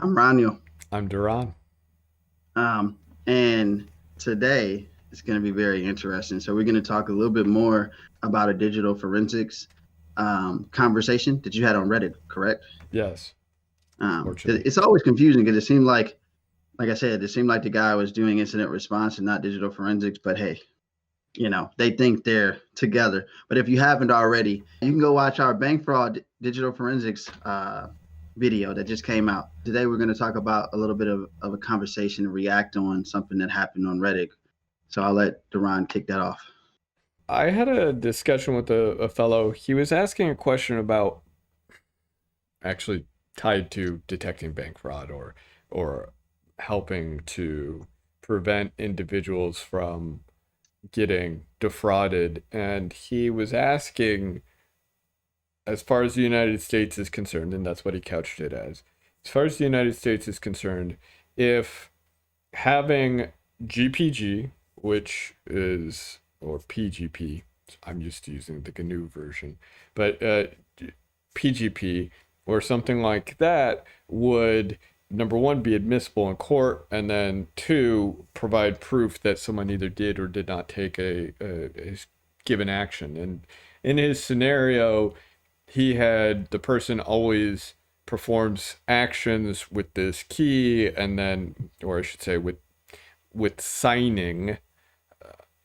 I'm Roniel. I'm DaRon. And today it's going to be very interesting. So we're going to talk a little bit more about a digital forensics conversation that you had on Reddit, correct? Yes, 'Cause fortunately. it's always confusing because it seemed like I said, it seemed like the guy was doing incident response and not digital forensics. But hey, they think they're together. But if you haven't already, you can go watch our bank fraud digital forensics video that just came out. Today, we're going to talk about a little bit of a conversation and react on something that happened on Reddit. So I'll let DaRon kick that off. I had a discussion with a fellow. He was asking a question about actually tied to detecting bank fraud or helping to prevent individuals from getting defrauded. And he was asking, as far as the United States is concerned, and that's what he couched it as far as the United States is concerned, if having GPG, which is, or PGP, I'm used to using the GNU version, but PGP or something like that would, number one, be admissible in court, and then two, provide proof that someone either did or did not take a given action. And in his scenario, he had the person always performs actions with this key, and then, or I should say, with signing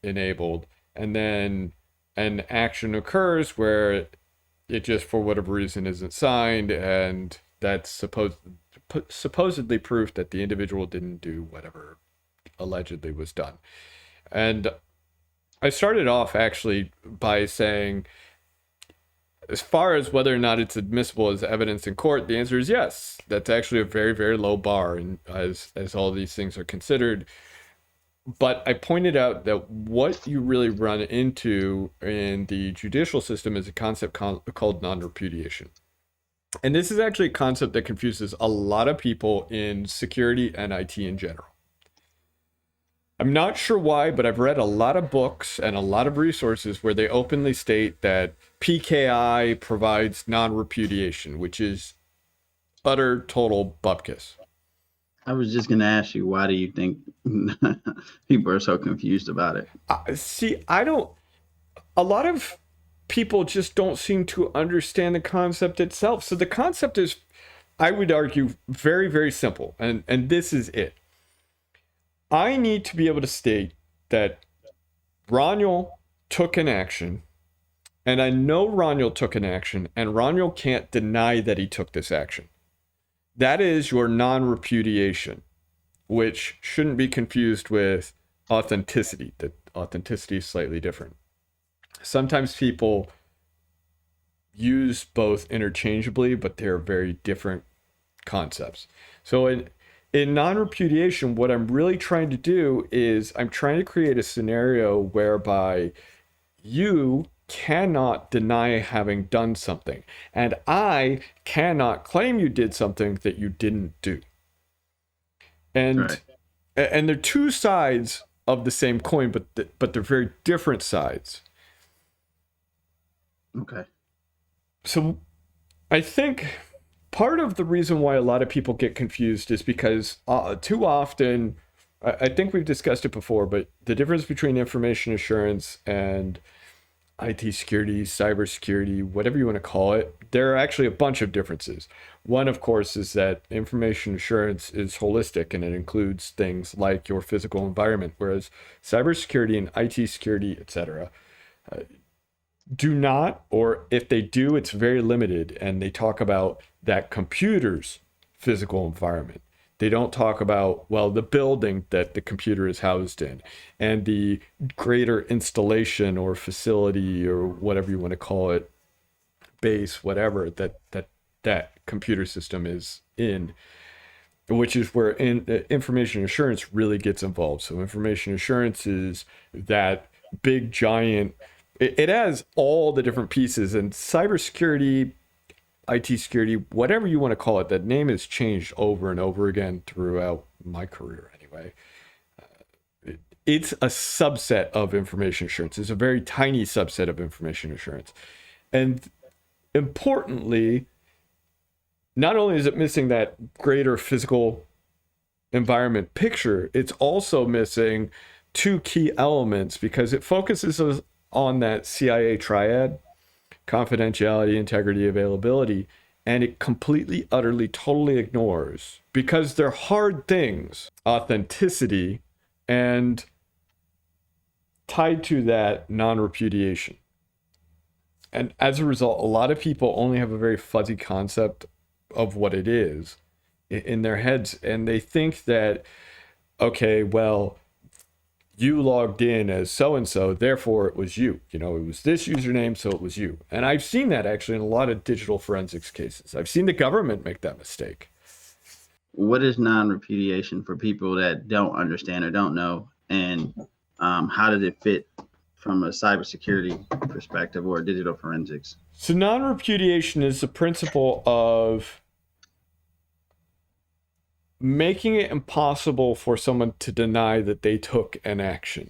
enabled, and then an action occurs where it just for whatever reason isn't signed, and that's supposedly proof that the individual didn't do whatever allegedly was done. And I started off actually by saying, as far as whether or not it's admissible as evidence in court, the answer is yes. That's actually a very, very low bar, and as all these things are considered. But I pointed out that what you really run into in the judicial system is a concept called non-repudiation. And this is actually a concept that confuses a lot of people in security and IT in general. I'm not sure why, but I've read a lot of books and a lot of resources where they openly state that PKI provides non-repudiation, which is utter total bupkis. I was just going to ask you, why do you think people are so confused about it? See, I don't. A lot of people just don't seem to understand the concept itself. So the concept is, I would argue, very, very simple, and this is it. I need to be able to state that Roniel took an action, and I know Roniel took an action, and Roniel can't deny that he took this action. That is your non-repudiation, which shouldn't be confused with authenticity. That authenticity is slightly different. Sometimes people use both interchangeably, but they're very different concepts. So in non-repudiation, what I'm really trying to do is I'm trying to create a scenario whereby you cannot deny having done something, and I cannot claim you did something that you didn't do. And Right. and they're two sides of the same coin, but they're very different sides. Okay. So I think part of the reason why a lot of people get confused is because too often, I think we've discussed it before, but the difference between information assurance and IT security, cybersecurity, whatever you want to call it, there are actually a bunch of differences. One, of course, is that information assurance is holistic and it includes things like your physical environment, whereas cybersecurity and IT security, etc., do not, or if they do, it's very limited. And they talk about that computer's physical environment. They don't talk about, well, the building that the computer is housed in and the greater installation or facility or whatever you want to call it, base, whatever that computer system is in, which is where information assurance really gets involved. So information assurance is that big giant, it has all the different pieces, and cybersecurity, IT security, whatever you want to call it, that name has changed over and over again throughout my career anyway. It's a subset of information assurance. It's a very tiny subset of information assurance. And importantly, not only is it missing that greater physical environment picture, it's also missing two key elements because it focuses on that CIA triad: confidentiality, integrity, availability, and it completely, utterly, totally ignores, because they're hard things, authenticity, and tied to that non-repudiation. And as a result, a lot of people only have a very fuzzy concept of what it is in their heads, and they think that, okay, well, you logged in as so-and-so, therefore it was you. You know, it was this username, so it was you. And I've seen that actually in a lot of digital forensics cases. I've seen the government make that mistake. What is non-repudiation for people that don't understand or don't know? And how does it fit from a cybersecurity perspective or digital forensics? So non-repudiation is the principle of making it impossible for someone to deny that they took an action.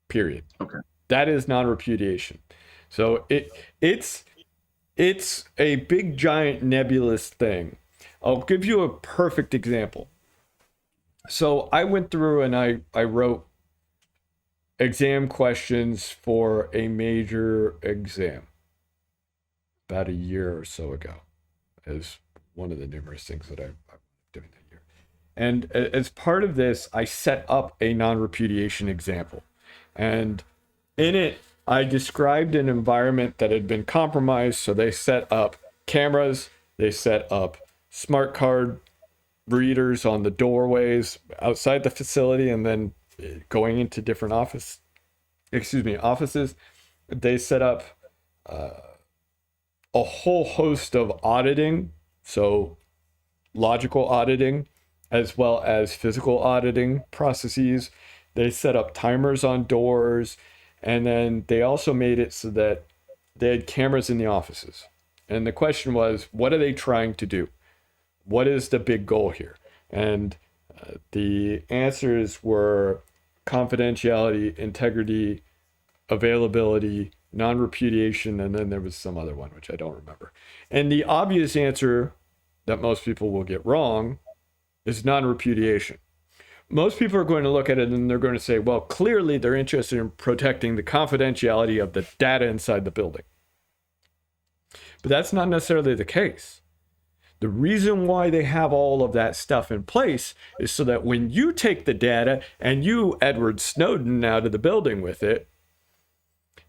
Period. Okay. That is non-repudiation. So it's a big, giant, nebulous thing. I'll give you a perfect example. So I went through and I wrote exam questions for a major exam about a year or so ago, as one of the numerous things that I'm doing that year. And as part of this, I set up a non-repudiation example. And in it, I described an environment that had been compromised. So they set up cameras, they set up smart card readers on the doorways outside the facility, and then going into different offices. They set up a whole host of auditing, so logical auditing, as well as physical auditing processes. They set up timers on doors, and then they also made it so that they had cameras in the offices. And the question was, what are they trying to do? What is the big goal here? And the answers were confidentiality, integrity, availability, non-repudiation, and then there was some other one, which I don't remember. And the obvious answer that most people will get wrong is non-repudiation. Most people are going to look at it and they're going to say, well, clearly they're interested in protecting the confidentiality of the data inside the building. But that's not necessarily the case. The reason why they have all of that stuff in place is so that when you take the data and you, Edward Snowden, out of the building with it,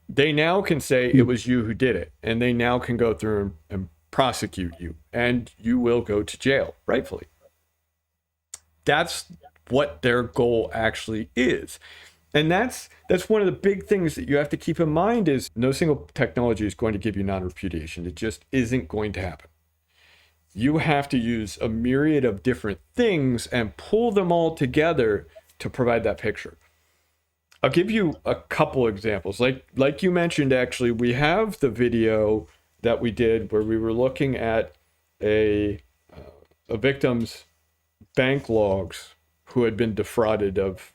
they now can say it was you who did it. And they now can go through and prosecute you. And you will go to jail, rightfully. That's what their goal actually is. And that's one of the big things that you have to keep in mind is no single technology is going to give you non-repudiation. It just isn't going to happen. You have to use a myriad of different things and pull them all together to provide that picture. I'll give you a couple examples. Like you mentioned, actually, we have the video that we did where we were looking at a victim's bank logs who had been defrauded of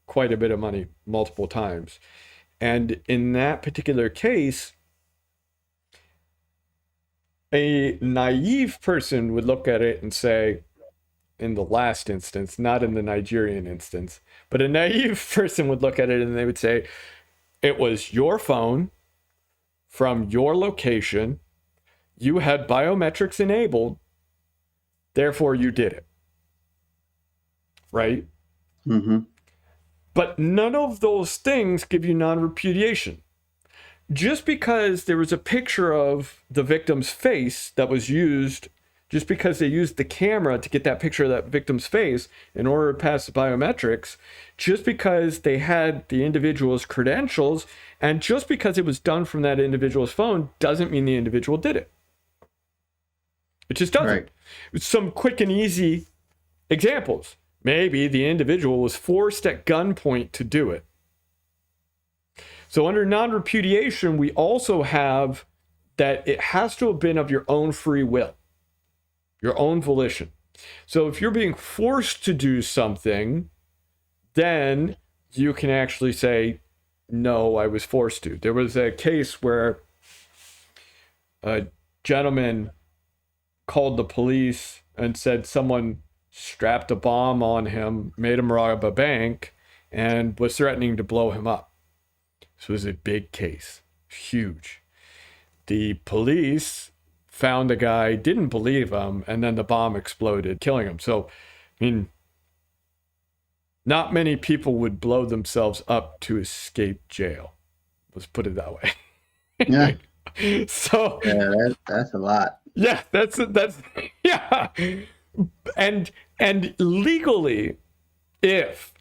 quite a bit of money multiple times. And in that particular case, a naive person would look at it and say, in the last instance, not in the Nigerian instance, but a naive person would look at it and they would say, it was your phone from your location, you had biometrics enabled, therefore you did it. Right? Mm-hmm. But none of those things give you non-repudiation. Just because there was a picture of the victim's face that was used, just because they used the camera to get that picture of that victim's face in order to pass the biometrics, just because they had the individual's credentials, and just because it was done from that individual's phone doesn't mean the individual did it. It just doesn't. Right. It's some quick and easy examples. Maybe the individual was forced at gunpoint to do it. So under non-repudiation, we also have that it has to have been of your own free will, your own volition. So if you're being forced to do something, then you can actually say, no, I was forced to. There was a case where a gentleman called the police and said someone strapped a bomb on him, made him rob a bank, and was threatening to blow him up. This was a big case, huge. The police found the guy, didn't believe him, and then the bomb exploded, killing him. So, I mean, not many people would blow themselves up to escape jail. Let's put it that way. Yeah. So Yeah, that's a lot. Yeah, that's yeah. And legally, if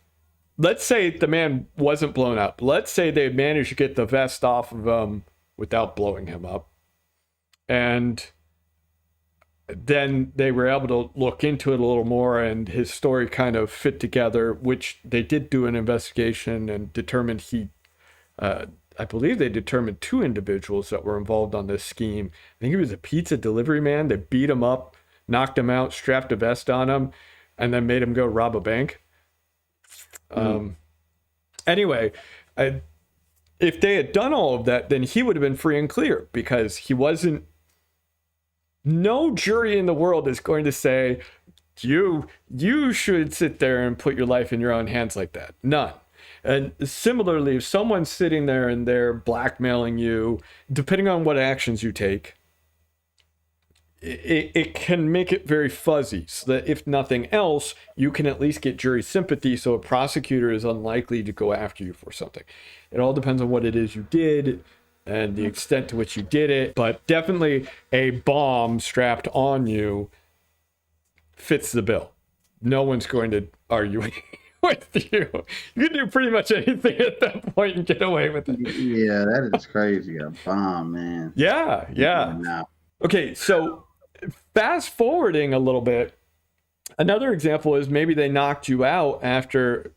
let's say the man wasn't blown up, let's say they managed to get the vest off of him without blowing him up, and then they were able to look into it a little more, and his story kind of fit together, which they did do an investigation and determined I believe they determined 2 individuals that were involved on this scheme. I think he was a pizza delivery man. They beat him up, knocked him out, strapped a vest on him, and then made him go rob a bank. Anyway, if they had done all of that, then he would have been free and clear, because he wasn't. No jury in the world is going to say, you should sit there and put your life in your own hands like that. None. And similarly, if someone's sitting there and they're blackmailing you, depending on what actions you take, it can make it very fuzzy, so that if nothing else, you can at least get jury sympathy, so a prosecutor is unlikely to go after you for something. It all depends on what it is you did and the extent to which you did it, but definitely a bomb strapped on you fits the bill. No one's going to argue with you. You can do pretty much anything at that point and get away with it. Yeah, that is crazy. A bomb, man. Yeah. No. Okay, so fast forwarding a little bit, another example is maybe they knocked you out after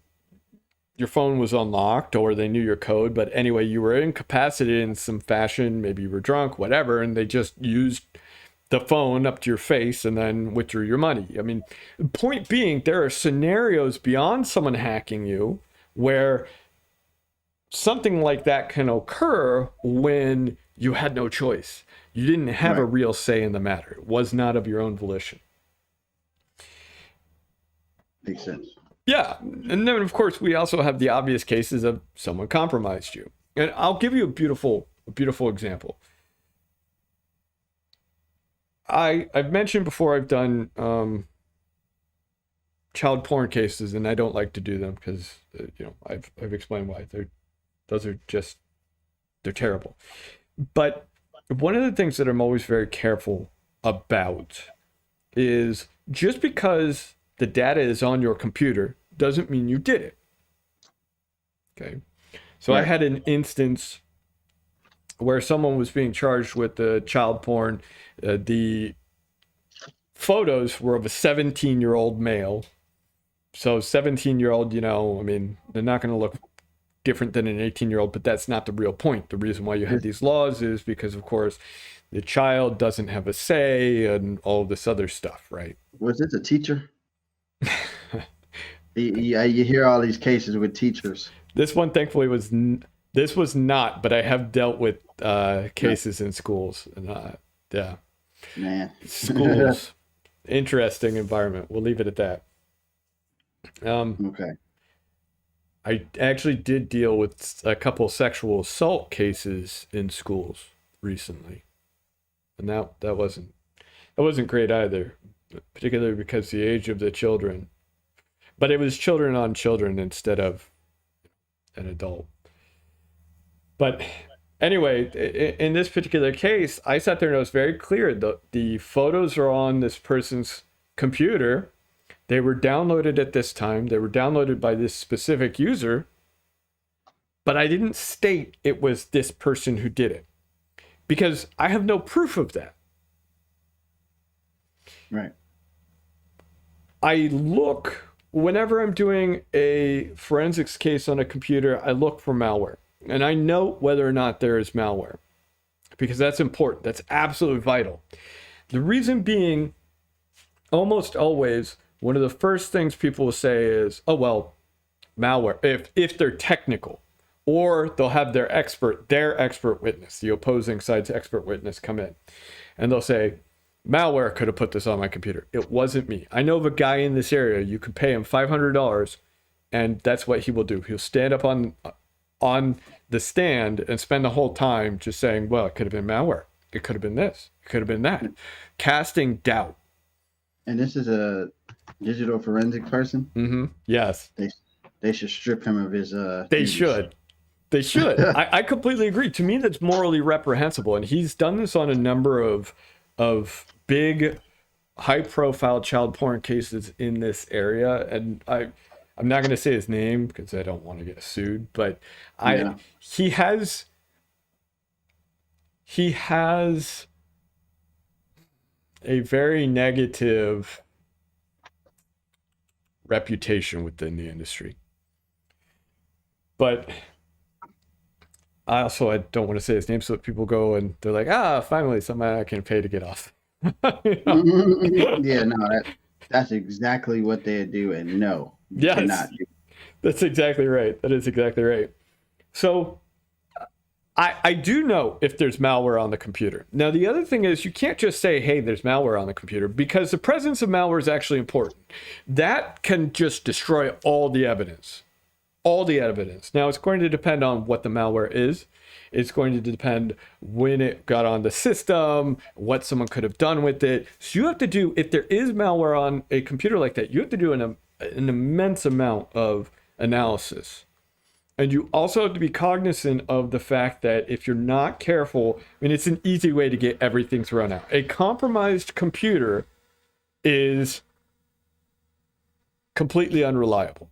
your phone was unlocked, or they knew your code, but anyway, you were incapacitated in some fashion, maybe you were drunk, whatever, and they just used the phone up to your face and then withdrew your money. I mean, the point being, there are scenarios beyond someone hacking you where something like that can occur when you had no choice. You didn't have a real say in the matter. It was not of your own volition. Makes sense. Yeah. And then, of course, we also have the obvious cases of someone compromised you. And I'll give you a beautiful example. I've mentioned before I've done child porn cases, and I don't like to do them because I've explained why. They're terrible. But one of the things that I'm always very careful about is just because the data is on your computer doesn't mean you did it. Okay. So I had an instance where someone was being charged with the child porn. The photos were of a 17-year-old male. So 17-year-old, I mean, they're not going to look different than an 18-year-old, but that's not the real point. The reason why you have these laws is because, of course, the child doesn't have a say and all this other stuff, right? Was this a teacher? You hear all these cases with teachers. This one, thankfully, was not, but I have dealt with cases in schools. And, yeah. Man. Schools. Interesting environment. We'll leave it at that. Okay. I actually did deal with a couple sexual assault cases in schools recently. And that wasn't great either, particularly because the age of the children. But it was children on children instead of an adult. But anyway, in this particular case, I sat there and it was very clear. The photos are on this person's computer. They were downloaded at this time. They were downloaded by this specific user. But I didn't state it was this person who did it, because I have no proof of that. Right. I look, whenever I'm doing a forensics case on a computer, I look for malware. And I note whether or not there is malware, because that's important. That's absolutely vital. The reason being, almost always, one of the first things people will say is, oh, well, malware, if they're technical, or they'll have their expert witness, the opposing side's expert witness, come in. And they'll say, malware could have put this on my computer. It wasn't me. I know of a guy in this area. You could pay him $500, and that's what he will do. He'll stand up on the stand and spend the whole time just saying, well, it could have been malware. It could have been this. It could have been that. Casting doubt. And this is a digital forensic person? Mm-hmm. Yes. They should strip him of his... They should. They should. I completely agree. To me, that's morally reprehensible. And he's done this on a number of big, high-profile child porn cases in this area. And I'm not going to say his name because I don't want to get sued. But he has a very negative reputation within the industry. But I don't want to say his name so that people go and they're like, finally somebody I can pay to get off. Yeah, no, that's exactly what they do, and no, you cannot do. That's exactly right. That is exactly right. So I do know if there's malware on the computer. Now, the other thing is you can't just say, hey, there's malware on the computer, because the presence of malware is actually important. That can just destroy all the evidence. All the evidence. Now, it's going to depend on what the malware is. It's going to depend when it got on the system, what someone could have done with it. So you have to do, if there is malware on a computer like that, you have to do an immense amount of analysis. And you also have to be cognizant of the fact that if you're not careful, I mean, it's an easy way to get everything thrown out. A compromised computer is completely unreliable.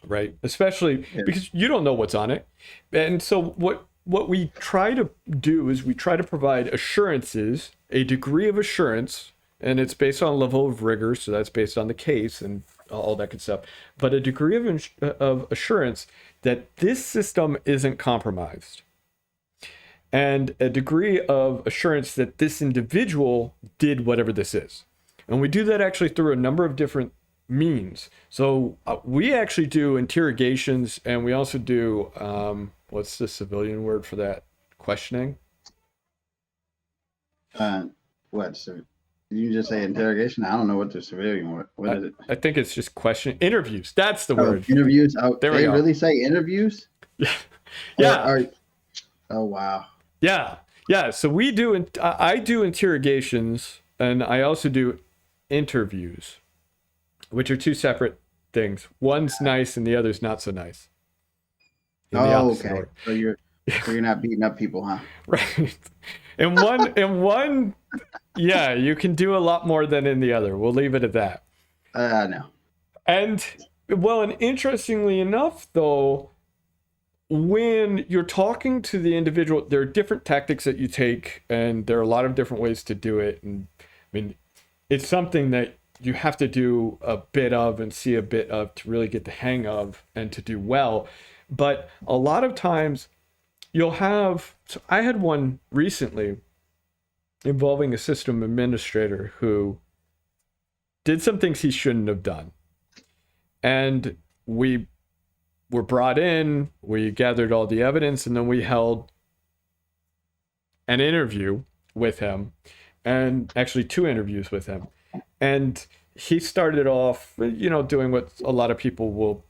Right? Especially because you don't know what's on it. And so what we try to do is we try to provide assurances, a degree of assurance, and it's based on a level of rigor, so that's based on the case and all that good stuff, but a degree of assurance that this system isn't compromised, and a degree of assurance that this individual did whatever this is. And we do that actually through a number of different means. So we actually do interrogations, and we also do what's the civilian word for that? Questioning. What? So you just say interrogation? I don't know what the civilian word. What is it? I think it's just question interviews. That's the word. Interviews. Oh, there we go. Really say interviews? Yeah. Oh wow. Yeah. So we do. I do interrogations, and I also do interviews, which are two separate things. One's nice and the other's not so nice. Oh, okay. Order. So you're not beating up people, huh? Right. In one, yeah, you can do a lot more than in the other. We'll leave it at that. No. And interestingly enough, though, when you're talking to the individual, there are different tactics that you take, and there are a lot of different ways to do it. And I mean, it's something that you have to do a bit of and see a bit of to really get the hang of and to do well. But a lot of times you'll have, so I had one recently involving a system administrator who did some things he shouldn't have done. And we were brought in, we gathered all the evidence, and then we held an interview with him, and actually 2 interviews with him. And he started off, doing what a lot of people will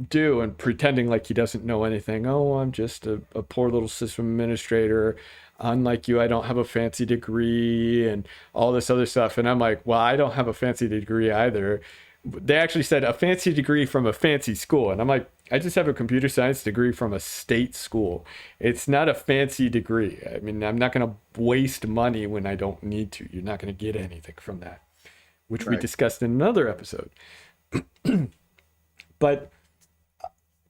do and pretending like he doesn't know anything. Oh, I'm just a poor little system administrator. Unlike you, I don't have a fancy degree and all this other stuff. And I'm like, well, I don't have a fancy degree either. They actually said a fancy degree from a fancy school. And I'm like, I just have a computer science degree from a state school. It's not a fancy degree. I mean, I'm not going to waste money when I don't need to. You're not going to get anything from that, which we discussed in another episode. But,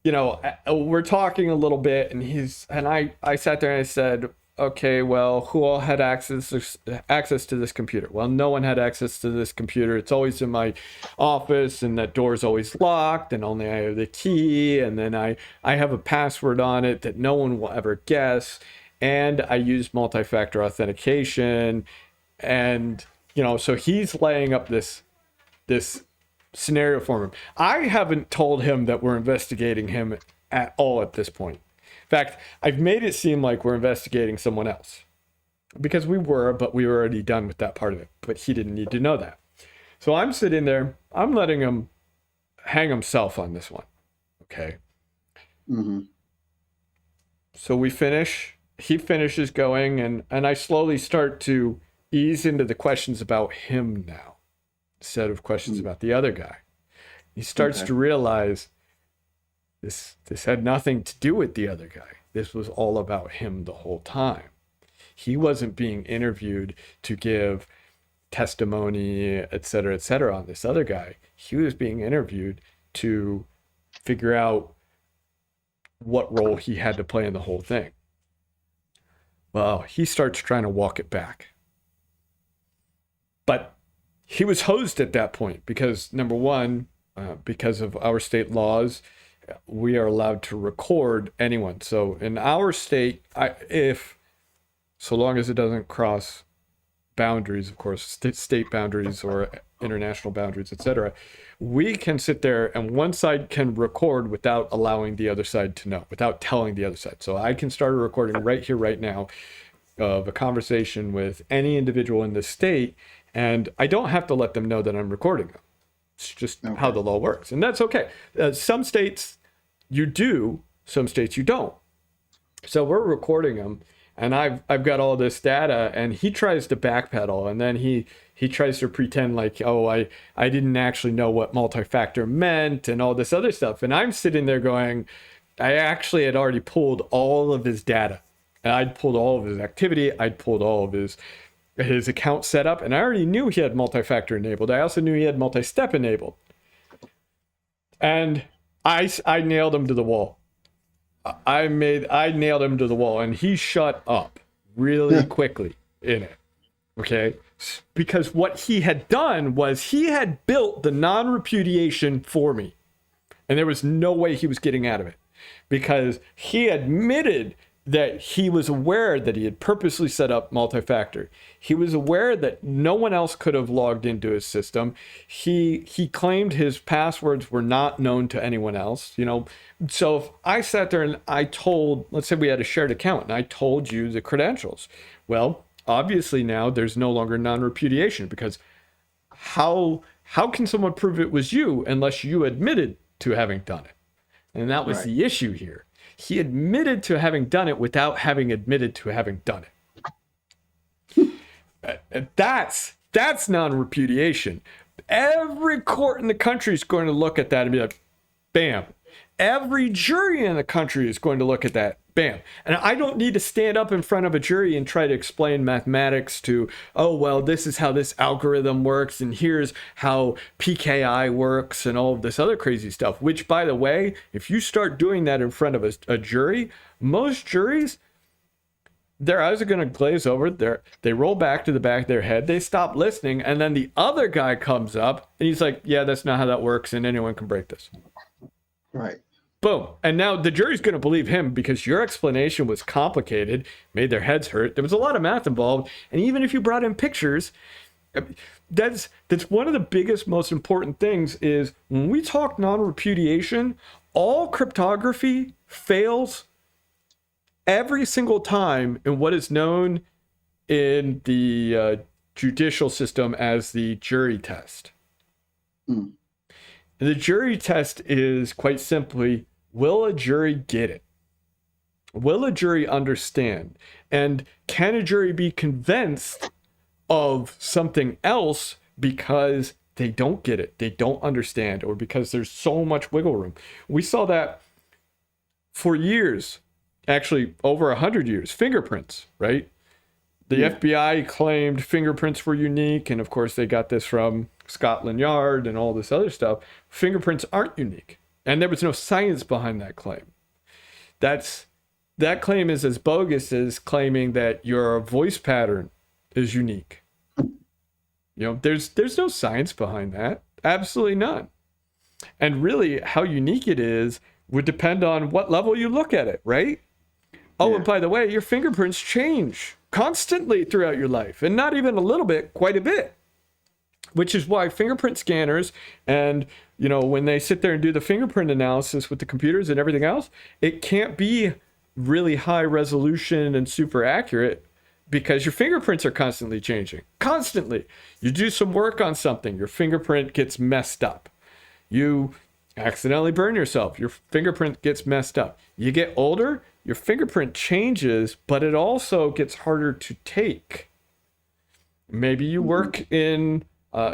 we're talking a little bit, and I sat there and I said, okay, well, who all had access to this computer? Well, no one had access to this computer. It's always in my office, and that door's always locked, and only I have the key, and then I have a password on it that no one will ever guess, and I use multi-factor authentication, and so he's laying up this scenario for him. I haven't told him that we're investigating him at all at this point. In fact, I've made it seem like we're investigating someone else. because we were already done with that part of it. But he didn't need to know that. So I'm sitting there, I'm letting him hang himself on this one. Okay. Mm-hmm. So we finish, he finishes going, and I slowly start to ease into the questions about him now, instead of questions about the other guy. He starts to realize this had nothing to do with the other guy. This was all about him the whole time. He wasn't being interviewed to give testimony, et cetera, on this other guy. He was being interviewed to figure out what role he had to play in the whole thing. Well, he starts trying to walk it back. But he was hosed at that point because, number one, because of our state laws, we are allowed to record anyone. So in our state, so long as it doesn't cross boundaries, of course, state boundaries or international boundaries, etc., we can sit there and one side can record without allowing the other side to know, without telling the other side. So I can start a recording right here, right now, of a conversation with any individual in this state, and I don't have to let them know that I'm recording them. It's just how the law works, and that's okay. Some states you do, some states you don't. So we're recording them, and I've got all this data, and he tries to backpedal, and then he tries to pretend like, oh, I didn't actually know what multi-factor meant and all this other stuff. And I'm sitting there going, I actually had already pulled all of his data, and I'd pulled all of his activity, I'd pulled all of his account set up, and I already knew he had multi-factor enabled. I also knew he had multi-step enabled. And I nailed him to the wall. I nailed him to the wall, and he shut up really quickly in it. Okay? Because what he had done was he had built the non-repudiation for me. And there was no way he was getting out of it. Because he admitted that he was aware that he had purposely set up multi-factor. He was aware that no one else could have logged into his system. He claimed his passwords were not known to anyone else, you know. So if I sat there and I told, let's say we had a shared account and I told you the credentials. Well, obviously now there's no longer non-repudiation, because how can someone prove it was you unless you admitted to having done it? And that was the issue here. He admitted to having done it without having admitted to having done it. And that's non-repudiation. Every court in the country is going to look at that and be like, bam. Every jury in the country is going to look at that. Bam. And I don't need to stand up in front of a jury and try to explain mathematics to, oh, well, this is how this algorithm works, and here's how PKI works, and all of this other crazy stuff, which, by the way, if you start doing that in front of a jury, most juries, their eyes are going to glaze over. They roll back to the back of their head. They stop listening. And then the other guy comes up and he's like, yeah, that's not how that works, and anyone can break this. Right. Boom. And now the jury's going to believe him because your explanation was complicated, made their heads hurt. There was a lot of math involved. And even if you brought in pictures, that's one of the biggest, most important things is when we talk non-repudiation, all cryptography fails every single time in what is known in the judicial system as the jury test. Mm. The jury test is quite simply, will a jury get it? Will a jury understand? And can a jury be convinced of something else because they don't get it, they don't understand, or because there's so much wiggle room? We saw that for years, actually over 100 years, fingerprints, right? The FBI claimed fingerprints were unique, and of course they got this from Scotland Yard and all this other stuff. Fingerprints aren't unique, and there was no science behind that claim. That claim is as bogus as claiming that your voice pattern is unique. You know, there's no science behind that. Absolutely none. And really, how unique it is would depend on what level you look at it, right? Oh, and by the way, your fingerprints change constantly throughout your life, and not even a little bit, quite a bit. Which is why fingerprint scanners and, you know, when they sit there and do the fingerprint analysis with the computers and everything else, it can't be really high resolution and super accurate because your fingerprints are constantly changing. Constantly. You do some work on something, your fingerprint gets messed up. You accidentally burn yourself, your fingerprint gets messed up. You get older, your fingerprint changes, but it also gets harder to take. Maybe you work in,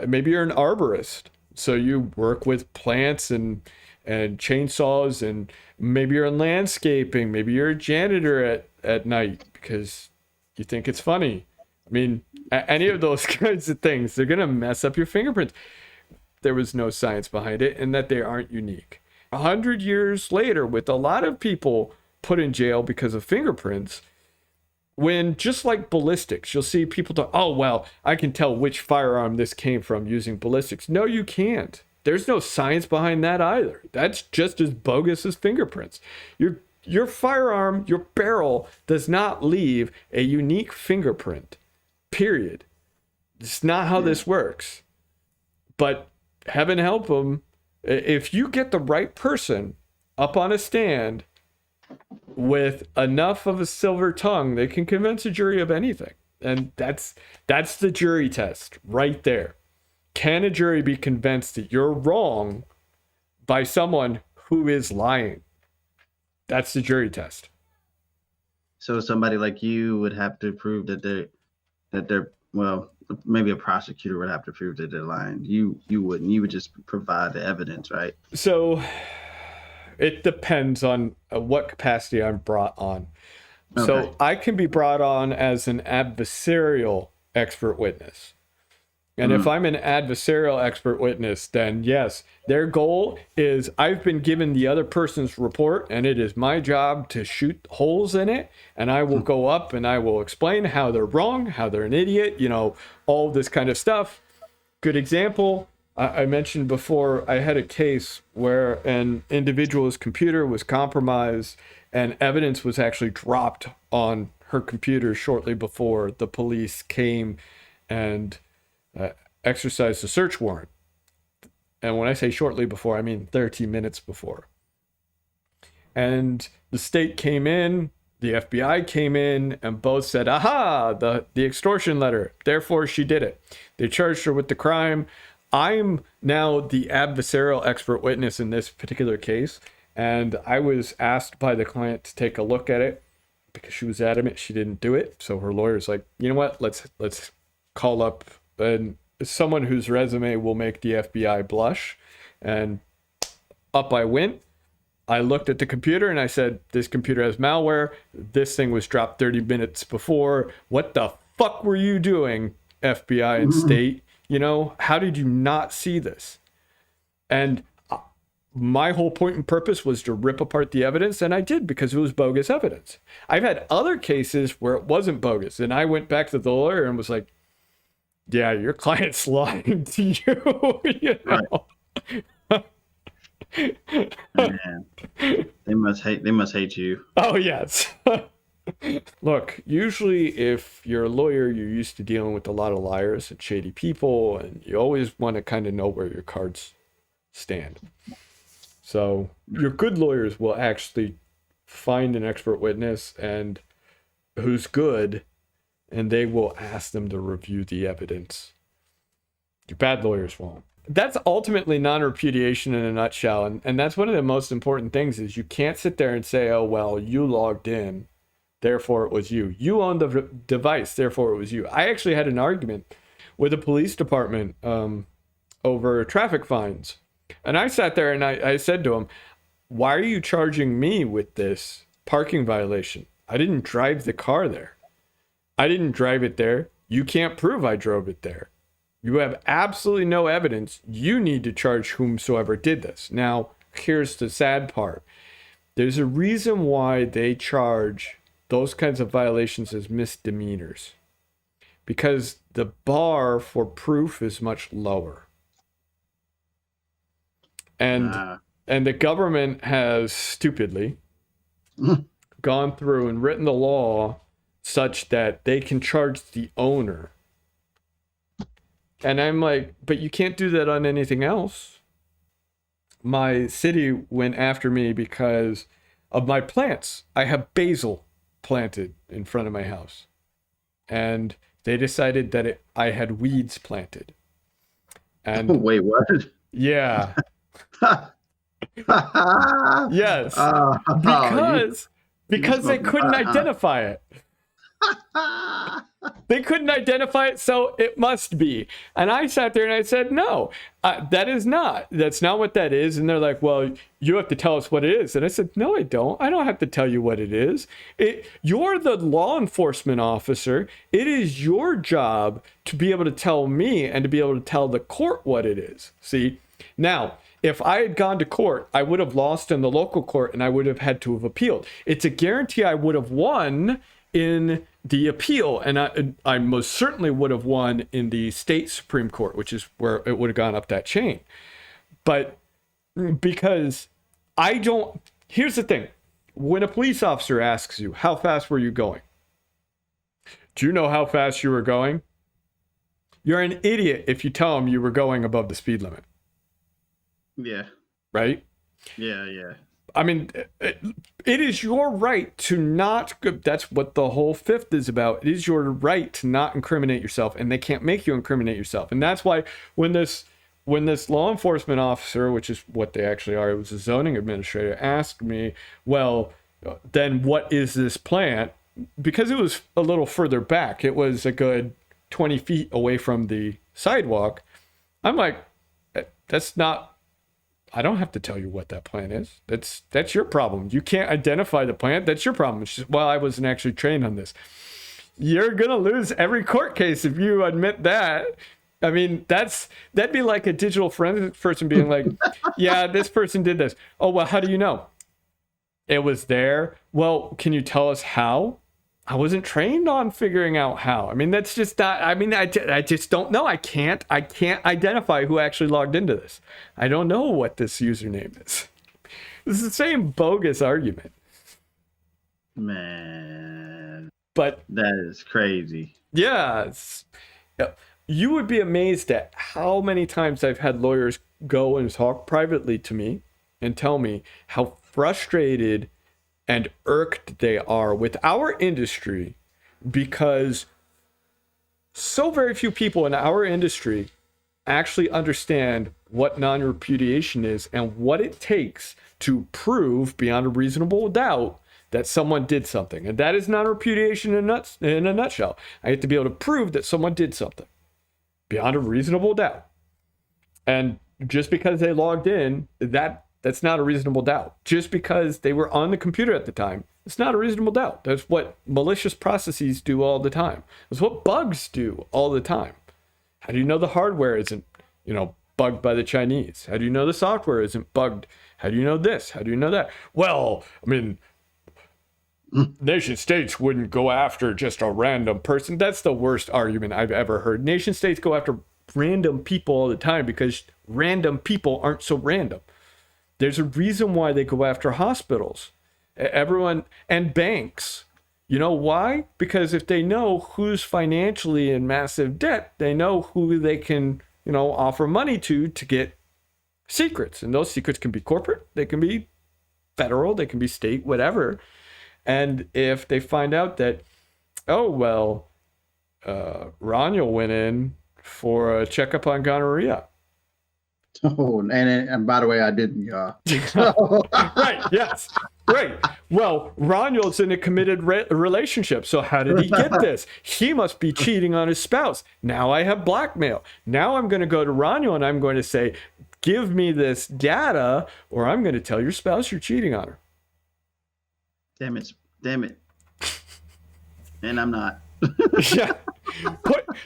maybe you're an arborist, so you work with plants and chainsaws, and maybe you're in landscaping, maybe you're a janitor at night because you think it's funny. I mean, any of those kinds of things, they're going to mess up your fingerprints. There was no science behind it, and that they aren't unique. 100 years later, with a lot of people put in jail because of fingerprints, when just like ballistics, you'll see people talk, oh, well, I can tell which firearm this came from using ballistics. No, you can't. There's no science behind that either. That's just as bogus as fingerprints. Your firearm, your barrel, does not leave a unique fingerprint, period. It's not how this works. But heaven help them, if you get the right person up on a stand with enough of a silver tongue, they can convince a jury of anything. And that's the jury test right there. Can a jury be convinced that you're wrong by someone who is lying? That's the jury test. So somebody like you would have to prove that they're well, maybe a prosecutor would have to prove that they're lying. You wouldn't. You would just provide the evidence, right? So it depends on what capacity I'm brought on. Okay. So I can be brought on as an adversarial expert witness. And if I'm an adversarial expert witness, then yes, their goal is I've been given the other person's report and it is my job to shoot holes in it. And I will go up and I will explain how they're wrong, how they're an idiot, all this kind of stuff. Good example. I mentioned before, I had a case where an individual's computer was compromised and evidence was actually dropped on her computer shortly before the police came and exercised a search warrant. And when I say shortly before, I mean 30 minutes before. And the state came in, the FBI came in, and both said, aha, the extortion letter, therefore she did it. They charged her with the crime. I'm now the adversarial expert witness in this particular case, and I was asked by the client to take a look at it because she was adamant she didn't do it. So her lawyer's like, you know what, let's call up someone whose resume will make the FBI blush. And up I went. I looked at the computer and I said, this computer has malware. This thing was dropped 30 minutes before. What the fuck were you doing, FBI and state? How did you not see this? And my whole point and purpose was to rip apart the evidence, and I did because it was bogus evidence. I've had other cases where it wasn't bogus, and I went back to the lawyer and was like, yeah, your client's lying to you. Right. Man, they must hate you. Oh, yes. Look, usually if you're a lawyer, you're used to dealing with a lot of liars and shady people, and you always want to kind of know where your cards stand. So your good lawyers will actually find an expert witness and who's good, and they will ask them to review the evidence. Your bad lawyers won't. That's ultimately non-repudiation in a nutshell, and that's one of the most important things is you can't sit there and say, oh, well, you logged in, therefore it was you. You owned the device, therefore it was you. I actually had an argument with the police department over traffic fines. And I sat there and I said to him, why are you charging me with this parking violation? I didn't drive the car there. I didn't drive it there. You can't prove I drove it there. You have absolutely no evidence. You need to charge whomsoever did this. Now, here's the sad part. There's a reason why they charge those kinds of violations as misdemeanors. Because the bar for proof is much lower. And the government has stupidly gone through and written the law such that they can charge the owner. And I'm like, but you can't do that on anything else. My city went after me because of my plants. I have basil planted in front of my house. and they decided that I had weeds planted. And Wait, what? yeah, yes, You because they smoking couldn't pot, huh? identify it. They couldn't identify it, so it must be. And I sat there and I said, no, that is not. That's not what that is. And they're like, well, you have to tell us what it is. And I said, no, I don't. I don't have to tell you what it is. You're the law enforcement officer. It is your job to be able to tell me and to be able to tell the court what it is. See? Now, if I had gone to court, I would have lost in the local court and I would have had to have appealed. It's a guarantee I would have won in the appeal, and I most certainly would have won in the state Supreme Court, which is where it would have gone up that chain. But because I don't, here's the thing. When a police officer asks you, how fast were you going? Do you know how fast you were going? You're an idiot if you tell them you were going above the speed limit. Yeah. Right? Yeah. I mean, it is your right to not, that's what the whole fifth is about. It is your right to not incriminate yourself, and they can't make you incriminate yourself. And that's why when this law enforcement officer, which is what they actually are, it was a zoning administrator, asked me, well, then what is this plant? Because it was a little further back. It was a good 20 feet away from the sidewalk. I'm like, that's not, I don't have to tell you what that plant is. That's your problem. You can't identify the plant. That's your problem. It's just, well, I wasn't actually trained on this. You're going to lose every court case if you admit that. I mean, that'd be like a digital forensics person being like, yeah, this person did this. Oh, well, how do you know? It was there. Well, can you tell us how? I wasn't trained on figuring out how. I mean, that's just not, I mean, I just don't know. I can't identify who actually logged into this. I don't know what this username is. This is the same bogus argument. Man. But that is crazy. Yeah. You would be amazed at how many times I've had lawyers go and talk privately to me and tell me how frustrated and irked they are with our industry because so very few people in our industry actually understand what non-repudiation is and what it takes to prove beyond a reasonable doubt that someone did something. And that is non-repudiation in a nutshell. I have to be able to prove that someone did something beyond a reasonable doubt. And just because they logged in, that's not a reasonable doubt. Just because they were on the computer at the time, it's not a reasonable doubt. That's what malicious processes do all the time. That's what bugs do all the time. How do you know the hardware isn't, bugged by the Chinese? How do you know the software isn't bugged? How do you know this? How do you know that? Well, I mean, nation states wouldn't go after just a random person. That's the worst argument I've ever heard. Nation states go after random people all the time because random people aren't so random. There's a reason why they go after hospitals, everyone, and banks. You know why? Because if they know who's financially in massive debt, they know who they can, offer money to get secrets. And those secrets can be corporate, they can be federal, they can be state, whatever. And if they find out that, Roniel went in for a checkup on gonorrhea. Oh, and by the way, I didn't, y'all. Right, yes, right. Well, Roniel's in a committed relationship, so how did he get this? He must be cheating on his spouse. Now I have blackmail. Now I'm going to go to Roniel and I'm going to say, give me this data, or I'm going to tell your spouse you're cheating on her. Damn it. And I'm not. Yeah.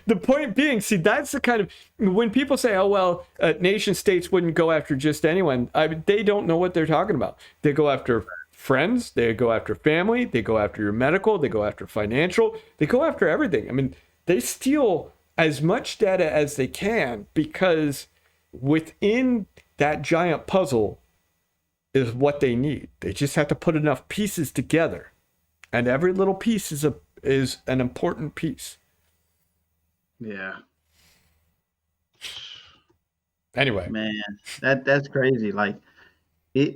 The point being, see, that's the kind of, when people say, nation states wouldn't go after just anyone, they don't know what they're talking about. They go after friends, they go after family, they go after your medical, they go after financial, they go after everything. I mean, they steal as much data as they can because within that giant puzzle is what they need. They just have to put enough pieces together, and every little piece is an important piece. Yeah. Anyway, man, that's crazy. Like this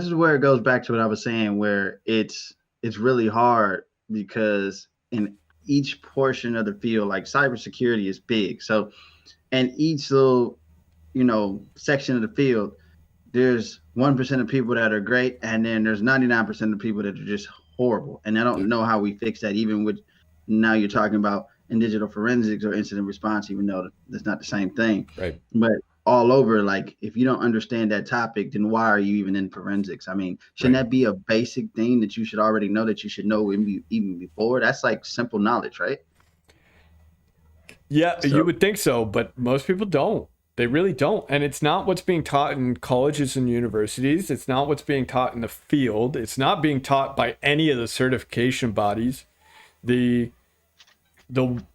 is where it goes back to what I was saying, where it's really hard because in each portion of the field, like cybersecurity is big. So, and each little, section of the field, there's 1% of people that are great, and then there's 99% of people that are just horrible. And I don't know how we fix that, even with now you're talking about in digital forensics or incident response, even though that's not the same thing. Right. But all over, like, if you don't understand that topic, then why are you even in forensics? I mean, shouldn't that be a basic thing that you should already know, that you should know even before? That's like simple knowledge, right? Yeah, you would think so, but most people don't. They really don't. And it's not what's being taught in colleges and universities. It's not what's being taught in the field. It's not being taught by any of the certification bodies.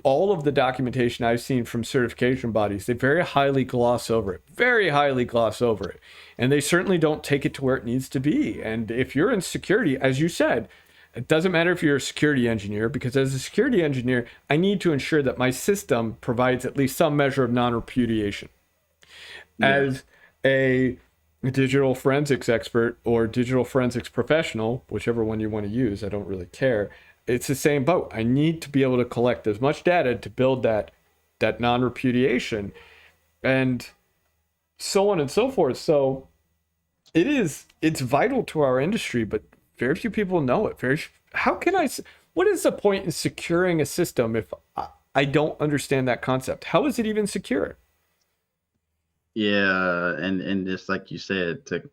All of the documentation I've seen from certification bodies, they very highly gloss over it. And they certainly don't take it to where it needs to be. And if you're in security, as you said, it doesn't matter if you're a security engineer, because as a security engineer, I need to ensure that my system provides at least some measure of non-repudiation. Yeah. As a digital forensics expert or digital forensics professional, whichever one you want to use, I don't really care. It's the same boat. I need to be able to collect as much data to build that non-repudiation, and so on and so forth. So it's vital to our industry, but very few people know it. What is the point in securing a system if I don't understand that concept? How is it even secure? Yeah, and just like you said, to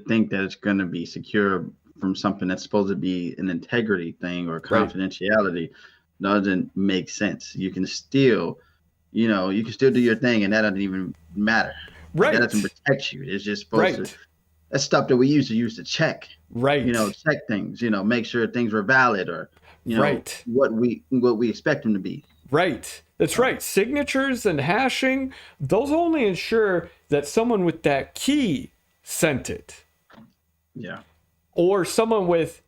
think that it's going to be secure from something that's supposed to be an integrity thing or confidentiality doesn't make sense. You can still, do your thing, and that doesn't even matter. Right. That doesn't protect you. It's just supposed to. That's stuff that we used to check. Right. Check things. Make sure things were valid, or what we expect them to be. Right. That's right. Signatures and hashing, those only ensure that someone with that key sent it. Yeah. Or someone with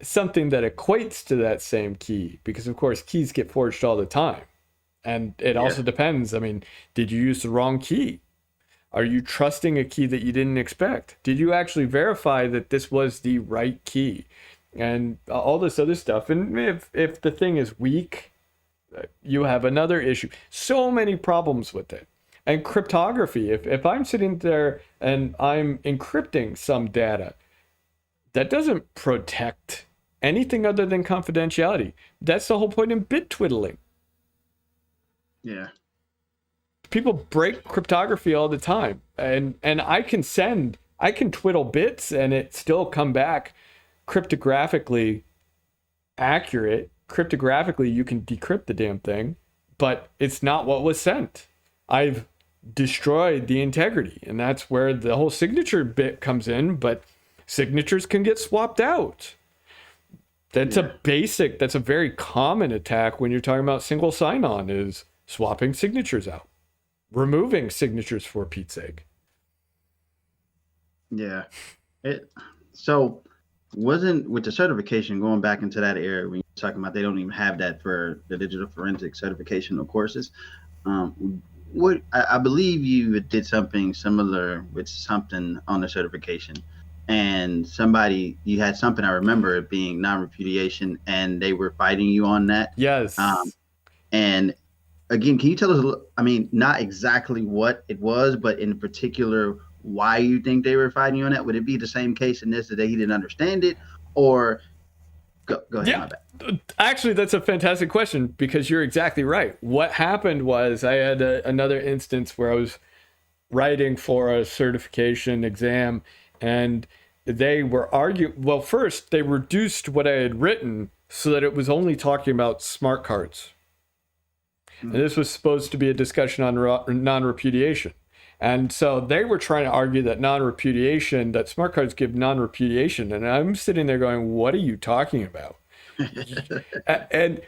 something that equates to that same key, because of course keys get forged all the time. And it also depends. I mean, did you use the wrong key? Are you trusting a key that you didn't expect? Did you actually verify that this was the right key? And all this other stuff. And if the thing is weak, you have another issue. So many problems with it. And cryptography, if I'm sitting there and I'm encrypting some data, that doesn't protect anything other than confidentiality. That's the whole point in bit twiddling. Yeah. People break cryptography all the time. And I can twiddle bits and it still come back cryptographically accurate. Cryptographically, you can decrypt the damn thing, but it's not what was sent. I've destroyed the integrity, and that's where the whole signature bit comes in, but signatures can get swapped out. That's a very common attack when you're talking about single sign-on, is swapping signatures out, removing signatures for Pete's sake. Yeah. So wasn't with the certification, going back into that area when you're talking about they don't even have that for the digital forensic certification courses. I believe you did something similar with something on the certification, and you had something, I remember it being non-repudiation, and they were fighting you on that. Yes. And again, can you tell us, not exactly what it was, but in particular, why you think they were fighting you on that? Would it be the same case in this, that he didn't understand it, or go ahead? Yeah. Actually, that's a fantastic question, because you're exactly right. What happened was I had another instance where I was writing for a certification exam, and they were arguing. Well, first, they reduced what I had written so that it was only talking about smart cards. And this was supposed to be a discussion on non-repudiation. And so they were trying to argue that non-repudiation, that smart cards give non-repudiation. And I'm sitting there going, what are you talking about? And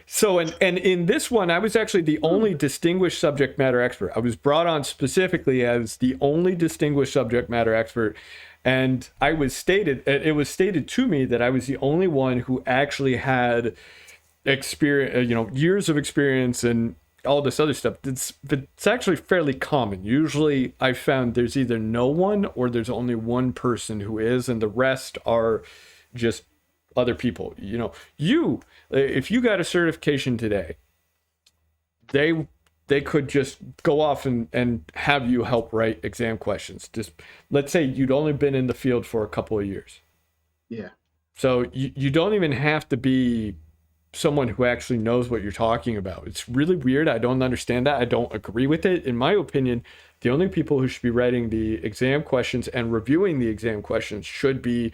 in this one, I was actually the only distinguished subject matter expert. I was brought on specifically as the only distinguished subject matter expert. And it was stated to me that I was the only one who actually had experience, years of experience and all this other stuff. It's actually fairly common. Usually I found there's either no one or there's only one person who is, and the rest are just other people. You know, if you got a certification today, they could just go off and have you help write exam questions. Just let's say you'd only been in the field for a couple of years. Yeah. So you don't even have to be someone who actually knows what you're talking about. It's really weird. I don't understand that. I don't agree with it. In my opinion, the only people who should be writing the exam questions and reviewing the exam questions should be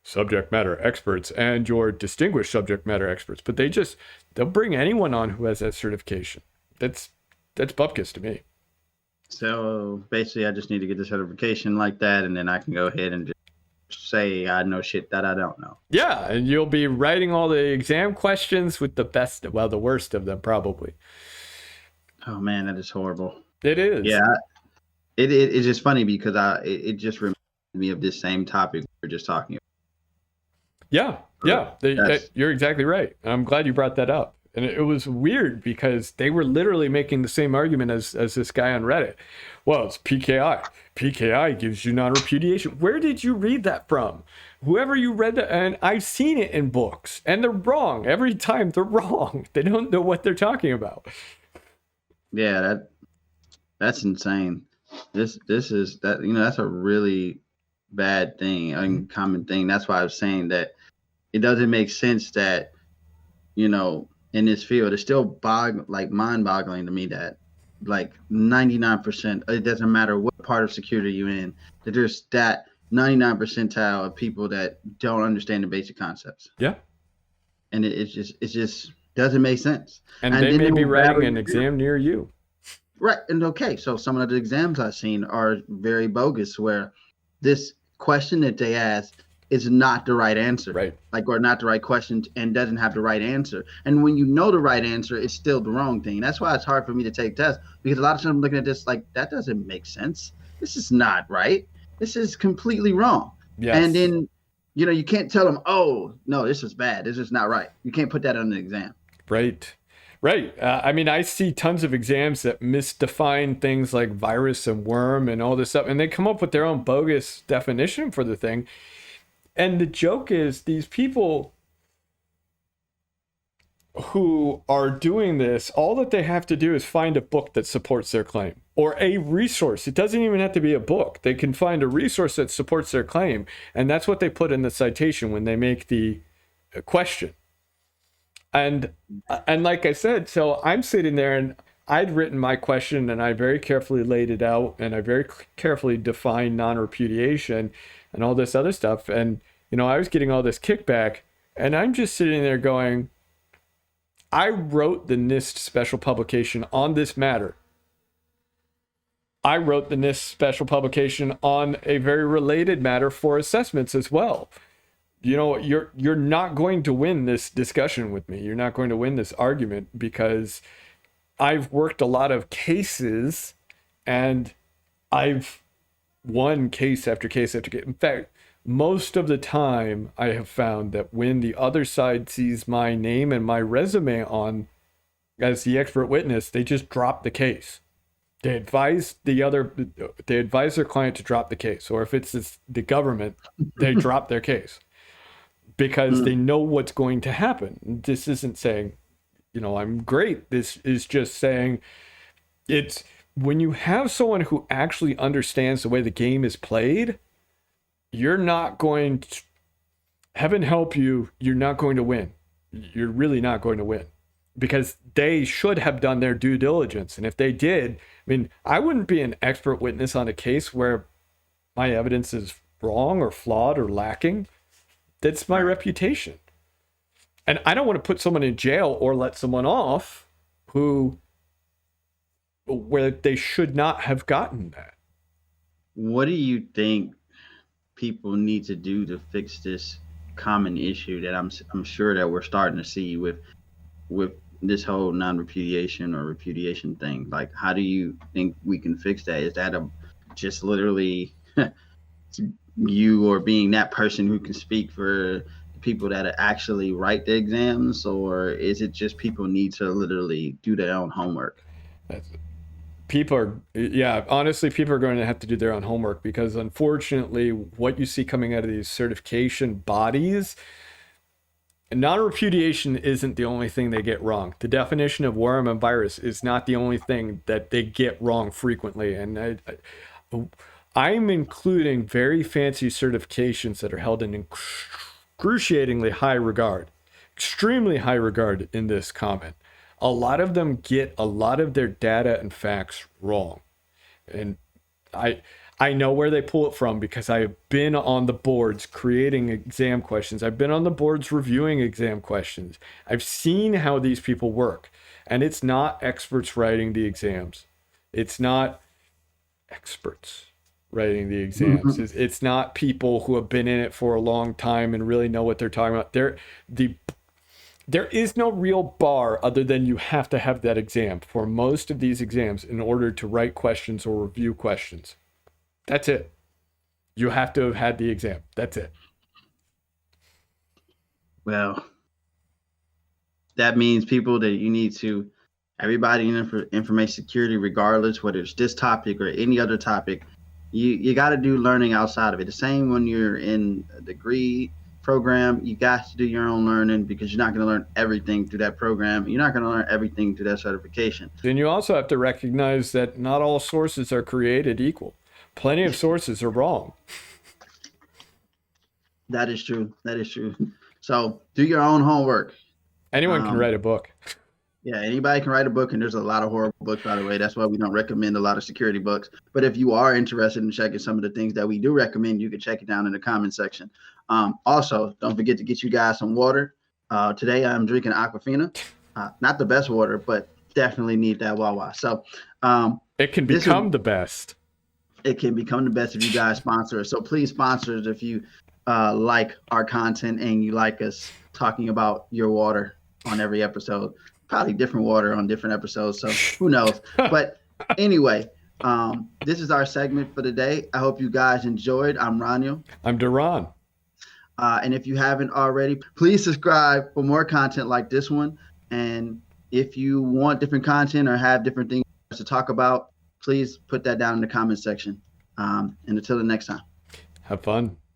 subject matter experts and your distinguished subject matter experts. But they'll bring anyone on who has that certification. That's bupkis to me. So basically, I just need to get the certification like that, and then I can go ahead and just say I know shit that I don't know. Yeah, and you'll be writing all the exam questions with the worst of them probably. Oh man, that is horrible. It is. Yeah, it's just funny because it just reminds me of this same topic we were just talking about. Yeah, you're exactly right. I'm glad you brought that up. And it was weird because they were literally making the same argument as this guy on Reddit. Well, it's PKI. PKI gives you non-repudiation. Where did you read that from? Whoever you read that, and I've seen it in books, and they're wrong. Every time they're wrong. They don't know what they're talking about. Yeah, that's insane. This is that, that's a really bad thing, uncommon thing. That's why I was saying that it doesn't make sense that, in this field, it's still mind-boggling to me that 99%, it doesn't matter what part of security you're in, that there's that 99 percentile of people that don't understand the basic concepts. Yeah. And it just doesn't make sense. And they may be writing an exam near you. Right. And okay, so some of the exams I've seen are very bogus, where this question that they ask is not the right answer, right? Or not the right question, and doesn't have the right answer. And when you know the right answer, it's still the wrong thing. That's why it's hard for me to take tests, because a lot of times I'm looking at this like, that doesn't make sense. This is not right. This is completely wrong. Yes. And then, you can't tell them, oh, no, this is bad. This is not right. You can't put that on the exam. Right. I mean, I see tons of exams that misdefine things like virus and worm and all this stuff, and they come up with their own bogus definition for the thing. And the joke is, these people who are doing this, all that they have to do is find a book that supports their claim, or a resource. It doesn't even have to be a book. They can find a resource that supports their claim. And that's what they put in the citation when they make the question. And like I said, so I'm sitting there and I'd written my question and I very carefully laid it out and I very carefully defined non-repudiation and all this other stuff. And, I was getting all this kickback and I'm just sitting there going, I wrote the NIST special publication on this matter. I wrote the NIST special publication on a very related matter for assessments as well. You're not going to win this discussion with me. You're not going to win this argument because I've worked a lot of cases and I've won case after case after case. In fact, most of the time I have found that when the other side sees my name and my resume on as the expert witness, they just drop the case. They advise their client to drop the case. Or if it's the government, they drop their case because they know what's going to happen. This isn't saying, I'm great. This is just saying it's when you have someone who actually understands the way the game is played, you're not going to, heaven help you, you're not going to win. You're really not going to win because they should have done their due diligence. And if they did, I wouldn't be an expert witness on a case where my evidence is wrong or flawed or lacking. That's my reputation. And I don't want to put someone in jail or let someone off where they should not have gotten that. What do you think people need to do to fix this common issue that I'm sure that we're starting to see with this whole non-repudiation or repudiation thing? Like, how do you think we can fix that? Is that just literally you or being that person who can speak for people that actually write the exams, or is it just people need to literally do their own homework? Honestly, people are going to have to do their own homework because unfortunately what you see coming out of these certification bodies, And non-repudiation isn't the only thing they get wrong. The definition of worm and virus is not the only thing that they get wrong frequently. And I'm including very fancy certifications that are held in excruciatingly high regard, extremely high regard in this comment. A lot of them get a lot of their data and facts wrong. And I know where they pull it from because I have been on the boards creating exam questions. I've been on the boards reviewing exam questions. I've seen how these people work. And it's not experts writing the exams. It's not experts writing the exams. Mm-hmm. It's not people who have been in it for a long time and really know what they're talking about. There is no real bar other than you have to have that exam for most of these exams in order to write questions or review questions. That's it. You have to have had the exam. That's it. Well, that means people that you need to, everybody in information security, regardless whether it's this topic or any other topic, you got to do learning outside of it. The same when you're in a degree program, you got to do your own learning because you're not going to learn everything through that program. You're not going to learn everything through that certification. Then you also have to recognize that not all sources are created equal. Plenty of sources are wrong. That is true. That is true. So do your own homework. Anyone can write a book. Yeah, anybody can write a book, and there's a lot of horrible books, by the way. That's why we don't recommend a lot of security books. But if you are interested in checking some of the things that we do recommend, you can check it down in the comment section. Also, don't forget to get you guys some water. Today I'm drinking Aquafina. Not the best water, but definitely need that Wawa. So it can become the best. It can become the best if you guys sponsor us. So please sponsor us if you like our content and you like us talking about your water on every episode. Probably different water on different episodes, so who knows. But anyway, this is our segment for today. I hope you guys enjoyed. I'm Roniel. I'm DaRon. And if you haven't already, please subscribe for more content like this one. And if you want different content or have different things to talk about, please put that down in the comment section. And until the next time. Have fun.